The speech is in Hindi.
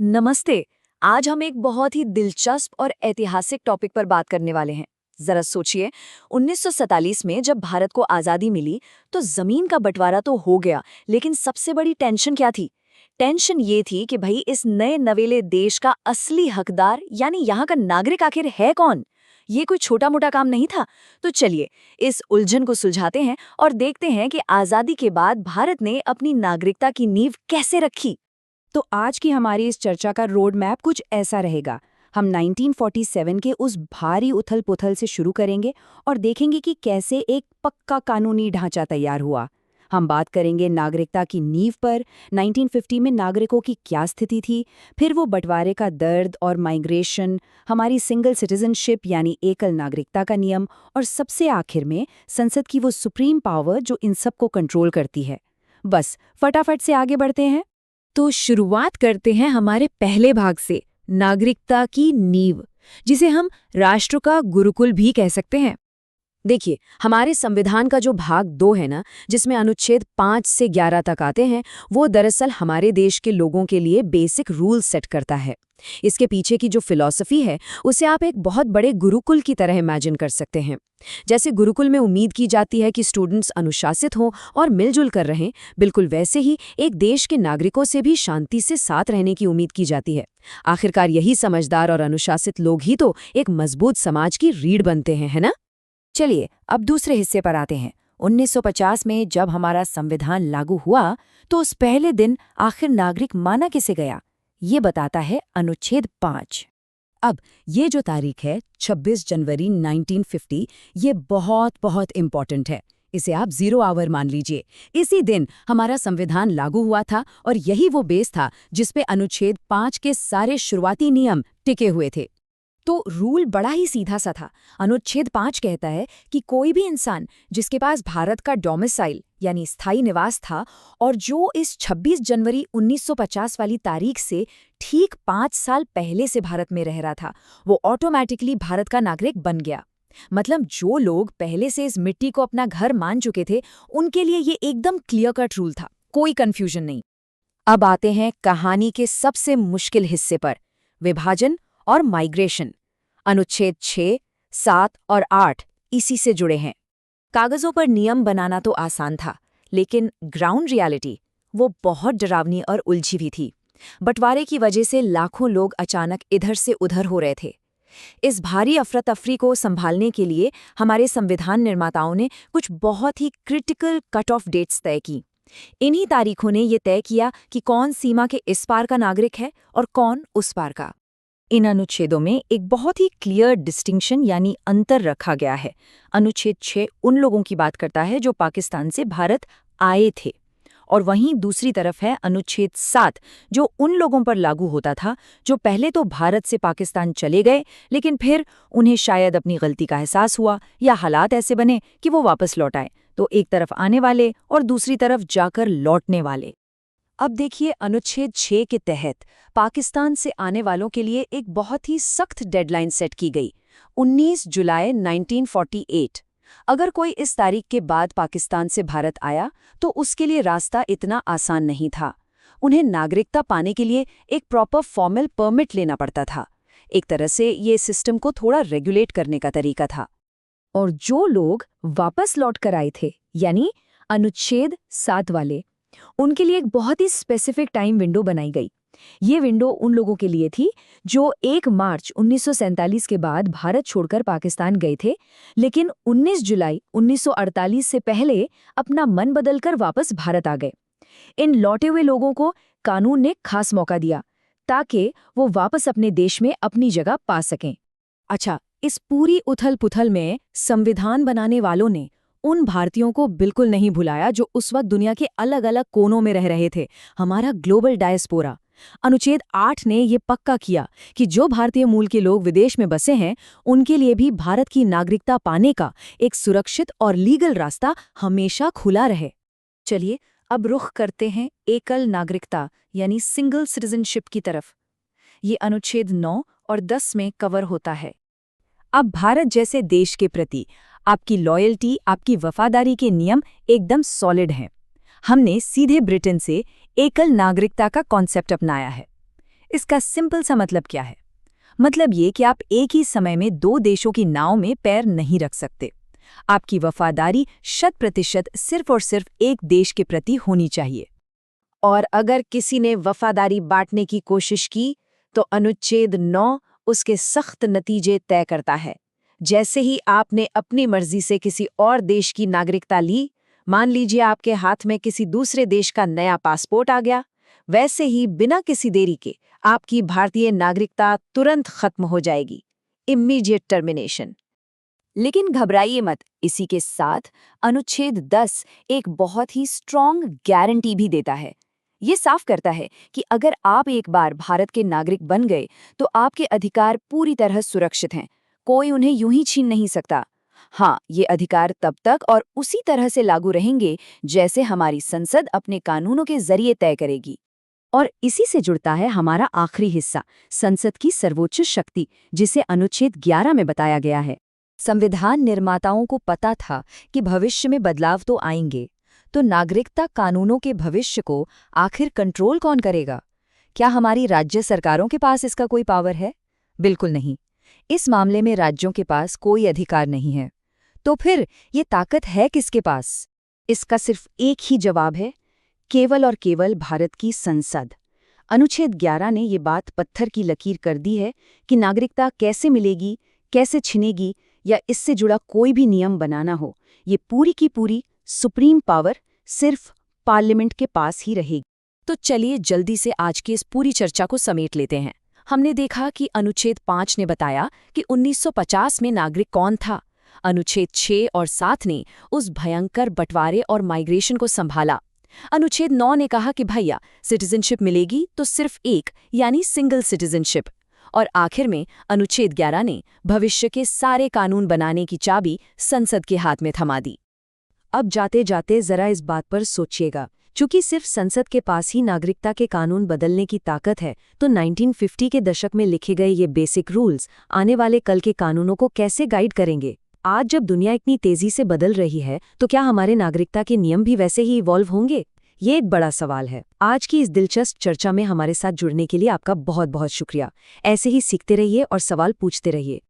नमस्ते। आज हम एक बहुत ही दिलचस्प और ऐतिहासिक टॉपिक पर बात करने वाले हैं। जरा सोचिए, 1947 में जब भारत को आज़ादी मिली तो जमीन का बंटवारा तो हो गया, लेकिन सबसे बड़ी टेंशन क्या थी? टेंशन ये थी कि भाई इस नए नवेले देश का असली हकदार यानी यहाँ का नागरिक आखिर है कौन? ये कोई छोटा मोटा काम नहीं था। तो चलिए इस उलझन को सुलझाते हैं और देखते हैं कि आज़ादी के बाद भारत ने अपनी नागरिकता की नींव कैसे रखी। तो आज की हमारी इस चर्चा का रोड मैप कुछ ऐसा रहेगा। हम 1947 के उस भारी उथल-पुथल से शुरू करेंगे और देखेंगे कि कैसे एक पक्का कानूनी ढांचा तैयार हुआ। हम बात करेंगे नागरिकता की नींव पर, 1950 में नागरिकों की क्या स्थिति थी, फिर वो बंटवारे का दर्द और माइग्रेशन, हमारी सिंगल सिटीजनशिप यानी एकल नागरिकता का नियम, और सबसे आखिर में संसद की वो सुप्रीम पावर जो इन सबको कंट्रोल करती है। बस फटाफट से आगे बढ़ते हैं। तो शुरुआत करते हैं हमारे पहले भाग से, नागरिकता की नींव, जिसे हम राष्ट्र का गुरुकुल भी कह सकते हैं। देखिए, हमारे संविधान का जो भाग 2 है ना, जिसमें अनुच्छेद 5 से 11 तक आते हैं, वो दरअसल हमारे देश के लोगों के लिए बेसिक रूल सेट करता है। इसके पीछे की जो फिलॉसफी है, उसे आप एक बहुत बड़े गुरुकुल की तरह इमेजिन कर सकते हैं। जैसे गुरुकुल में उम्मीद की जाती है कि स्टूडेंट्स अनुशासित हों और मिलजुल कर रहें, बिल्कुल वैसे ही एक देश के नागरिकों से भी शांति से साथ रहने की उम्मीद की जाती है। आखिरकार यही समझदार और अनुशासित लोग ही तो एक मजबूत समाज की रीढ़ बनते हैं, है ना? चलिए अब दूसरे हिस्से पर आते हैं। 1950 में जब हमारा संविधान लागू हुआ तो उस पहले दिन आखिर नागरिक माना किसे गया, ये बताता है अनुच्छेद 5। अब ये जो तारीख है 26 जनवरी 1950, ये बहुत बहुत इम्पॉर्टेंट है। इसे आप 0 आवर मान लीजिए। इसी दिन हमारा संविधान लागू हुआ था और यही वो बेस था जिस पे अनुच्छेद 5 के सारे शुरुआती नियम टिके हुए थे। तो रूल बड़ा ही सीधा सा था। अनुच्छेद 5 कहता है कि कोई भी इंसान जिसके पास भारत का डोमिसाइल यानी स्थायी निवास था और जो इस 26 जनवरी 1950 वाली तारीख से ठीक 5 साल पहले से भारत में रह रहा था, वो ऑटोमेटिकली भारत का नागरिक बन गया। मतलब जो लोग पहले से इस मिट्टी को अपना घर मान चुके थे, उनके लिए ये एकदम क्लियर कट रूल था, कोई कंफ्यूजन नहीं। अब आते हैं कहानी के सबसे मुश्किल हिस्से पर, विभाजन और माइग्रेशन। अनुच्छेद 6, 7 और 8 इसी से जुड़े हैं। कागजों पर नियम बनाना तो आसान था, लेकिन ग्राउंड रियलिटी वो बहुत डरावनी और उलझी भी थी। बंटवारे की वजह से लाखों लोग अचानक इधर से उधर हो रहे थे। इस भारी अफरा-तफरी को संभालने के लिए हमारे संविधान निर्माताओं ने कुछ बहुत ही क्रिटिकल कट ऑफ डेट्स तय की। इन्हीं तारीखों ने ये तय किया कि कौन सीमा के इस पार का नागरिक है और कौन उस पार का। इन अनुच्छेदों में एक बहुत ही क्लियर डिस्टिंक्शन यानी अंतर रखा गया है। अनुच्छेद 6 उन लोगों की बात करता है जो पाकिस्तान से भारत आए थे, और वहीं दूसरी तरफ है अनुच्छेद 7 जो उन लोगों पर लागू होता था जो पहले तो भारत से पाकिस्तान चले गए, लेकिन फिर उन्हें शायद अपनी गलती का एहसास हुआ या हालात ऐसे बने कि वो वापस लौट आए। तो एक तरफ आने वाले और दूसरी तरफ जाकर लौटने वाले। अब देखिए, अनुच्छेद 6 के तहत पाकिस्तान से आने वालों के लिए एक बहुत ही सख्त डेडलाइन सेट की गई, 19 जुलाई 1948। अगर कोई इस तारीख के बाद पाकिस्तान से भारत आया तो उसके लिए रास्ता इतना आसान नहीं था। उन्हें नागरिकता पाने के लिए एक प्रॉपर फॉर्मल परमिट लेना पड़ता था। एक तरह से ये सिस्टम को थोड़ा रेगुलेट करने का तरीका था। और जो लोग वापस लौट कर आए थे, यानी अनुच्छेद 7 वाले, उनके लिए एक बहुत ही स्पेसिफिक टाइम विंडो बनाई गई। ये विंडो उन लोगों के लिए थी जो 1 मार्च 1947 के बाद भारत छोड़कर पाकिस्तान गए थे, लेकिन 19 जुलाई 1948 से पहले अपना मन बदलकर वापस भारत आ गए। इन लौटे हुए लोगों को कानून ने खास मौका दिया ताकि वो वापस अपने देश में अपनी जगह पा सकें। अच्छा, इस पूरी उथल-पुथल में संविधान बनाने वालों ने उन भारतीयों को बिल्कुल नहीं भुलाया जो उस वक्त दुनिया के अलग-अलग कोनों में रह रहे थे, हमारा ग्लोबल डायस्पोरा। अनुच्छेद 8 ने ये पक्का किया कि जो भारतीय मूल के लोग विदेश में बसे हैं, उनके लिए भी भारत की नागरिकता पाने का एक सुरक्षित और लीगल रास्ता हमेशा खुला रहे। चलिए अब रुख करते हैं एकल नागरिकता यानी सिंगल सिटीजनशिप की तरफ। ये अनुच्छेद 9 और 10 में कवर होता है। अब भारत जैसे देश के प्रति आपकी लॉयल्टी, आपकी वफादारी के नियम एकदम सॉलिड हैं। हमने सीधे ब्रिटेन से एकल नागरिकता का कॉन्सेप्ट अपनाया है। इसका सिंपल सा मतलब क्या है? मतलब ये कि आप एक ही समय में दो देशों की नाव में पैर नहीं रख सकते। आपकी वफादारी 100% सिर्फ और सिर्फ एक देश के प्रति होनी चाहिए। और अगर किसी ने वफादारी बांटने की कोशिश की तो अनुच्छेद 9 उसके सख्त नतीजे तय करता है। जैसे ही आपने अपनी मर्जी से किसी और देश की नागरिकता ली, मान लीजिए आपके हाथ में किसी दूसरे देश का नया पासपोर्ट आ गया, वैसे ही बिना किसी देरी के आपकी भारतीय नागरिकता तुरंत खत्म हो जाएगी। Immediate termination. लेकिन घबराइए मत, इसी के साथ अनुच्छेद 10 एक बहुत ही स्ट्रॉन्ग गारंटी भी देता है। ये साफ करता है कि अगर आप एक बार भारत के नागरिक बन गए तो आपके अधिकार पूरी तरह सुरक्षित हैं, कोई उन्हें यूं ही छीन नहीं सकता। हाँ, ये अधिकार तब तक और उसी तरह से लागू रहेंगे जैसे हमारी संसद अपने कानूनों के जरिए तय करेगी। और इसी से जुड़ता है हमारा आखिरी हिस्सा, संसद की सर्वोच्च शक्ति, जिसे अनुच्छेद 11 में बताया गया है। संविधान निर्माताओं को पता था कि भविष्य में बदलाव तो आएंगे, तो नागरिकता कानूनों के भविष्य को आखिर कंट्रोल कौन करेगा? क्या हमारी राज्य सरकारों के पास इसका कोई पावर है? बिल्कुल नहीं। इस मामले में राज्यों के पास कोई अधिकार नहीं है। तो फिर ये ताकत है किसके पास? इसका सिर्फ एक ही जवाब है, केवल और केवल भारत की संसद। अनुच्छेद 11 ने ये बात पत्थर की लकीर कर दी है कि नागरिकता कैसे मिलेगी, कैसे छिनेगी या इससे जुड़ा कोई भी नियम बनाना हो, ये पूरी की पूरी सुप्रीम पावर सिर्फ पार्लियामेंट के पास ही रहेगी। तो चलिए जल्दी से आज की इस पूरी चर्चा को समेट लेते हैं। हमने देखा कि अनुच्छेद 5 ने बताया कि 1950 में नागरिक कौन था। अनुच्छेद 6 और 7 ने उस भयंकर बंटवारे और माइग्रेशन को संभाला। अनुच्छेद 9 ने कहा कि भैया सिटीजनशिप मिलेगी तो सिर्फ एक, यानी सिंगल सिटीजनशिप। और आखिर में अनुच्छेद 11 ने भविष्य के सारे कानून बनाने की चाबी संसद के हाथ में थमा दी। अब जाते जाते जरा इस बात पर सोचिएगा, चूंकि सिर्फ संसद के पास ही नागरिकता के कानून बदलने की ताकत है, तो 1950 के दशक में लिखे गए ये बेसिक रूल्स आने वाले कल के कानूनों को कैसे गाइड करेंगे? आज जब दुनिया इतनी तेजी से बदल रही है, तो क्या हमारे नागरिकता के नियम भी वैसे ही इवॉल्व होंगे? ये एक बड़ा सवाल है। आज की इस दिलचस्प चर्चा में हमारे साथ जुड़ने के लिए आपका बहुत बहुत शुक्रिया। ऐसे ही सीखते रहिए और सवाल पूछते रहिए।